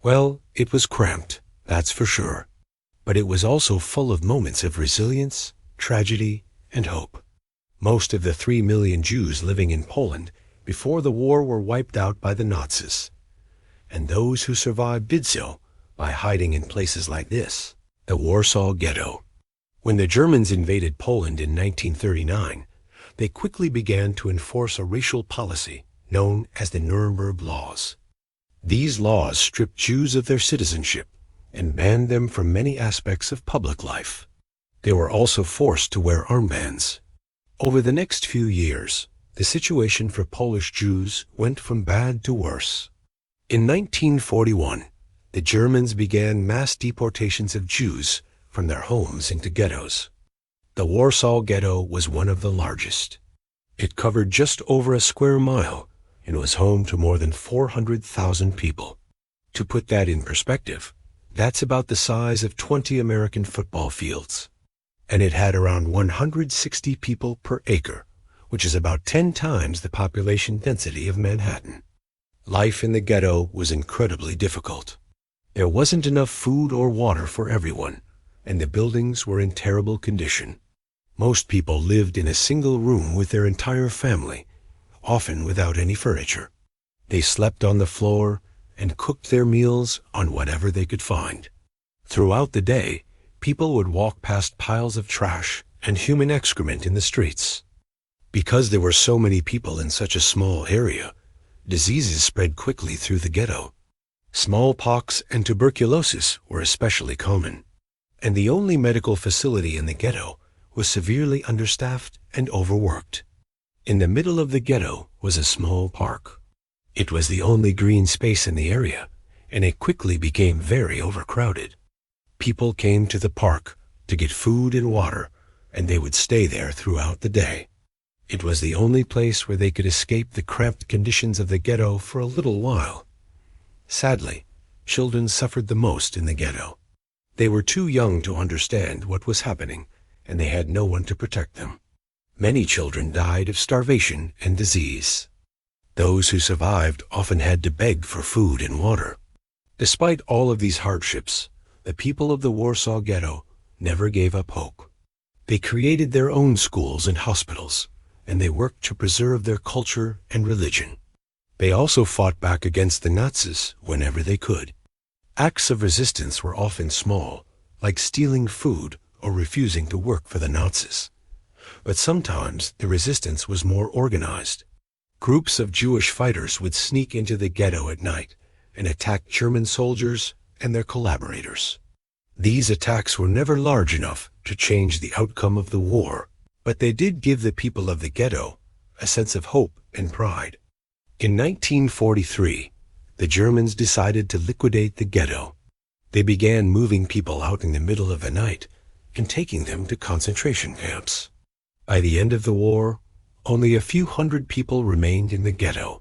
Well, it was cramped, that's for sure. But it was also full of moments of resilience, tragedy, and hope. Most of the 3 million Jews living in Poland before the war were wiped out by the Nazis. And those who survived did so by hiding in places like this, the Warsaw Ghetto. When the Germans invaded Poland in 1939, they quickly began to enforce a racial policy known as the Nuremberg Laws. These laws stripped Jews of their citizenship and banned them from many aspects of public life. They were also forced to wear armbands. Over the next few years, the situation for Polish Jews went from bad to worse. In 1941, the Germans began mass deportations of Jews from their homes into ghettos. The Warsaw Ghetto was one of the largest. It covered just over a square mile and was home to more than 400,000 people. To put that in perspective, that's about the size of 20 American football fields. And it had around 160 people per acre, which is about 10 times the population density of Manhattan. Life in the ghetto was incredibly difficult. There wasn't enough food or water for everyone, and the buildings were in terrible condition. Most people lived in a single room with their entire family, often without any furniture. They slept on the floor and cooked their meals on whatever they could find. Throughout the day, people would walk past piles of trash and human excrement in the streets. Because there were so many people in such a small area, diseases spread quickly through the ghetto. Smallpox and tuberculosis were especially common, and the only medical facility in the ghetto was severely understaffed and overworked. In the middle of the ghetto was a small park. It was the only green space in the area, and it quickly became very overcrowded. People came to the park to get food and water, and they would stay there throughout the day. It was the only place where they could escape the cramped conditions of the ghetto for a little while. Sadly, children suffered the most in the ghetto. They were too young to understand what was happening, and they had no one to protect them. Many children died of starvation and disease. Those who survived often had to beg for food and water. Despite all of these hardships, the people of the Warsaw Ghetto never gave up hope. They created their own schools and hospitals, and they worked to preserve their culture and religion. They also fought back against the Nazis whenever they could. Acts of resistance were often small, like stealing food or refusing to work for the Nazis. But sometimes the resistance was more organized. Groups of Jewish fighters would sneak into the ghetto at night and attack German soldiers and their collaborators. These attacks were never large enough to change the outcome of the war, but they did give the people of the ghetto a sense of hope and pride. In 1943, the Germans decided to liquidate the ghetto. They began moving people out in the middle of the night and taking them to concentration camps. By the end of the war, only a few hundred people remained in the ghetto.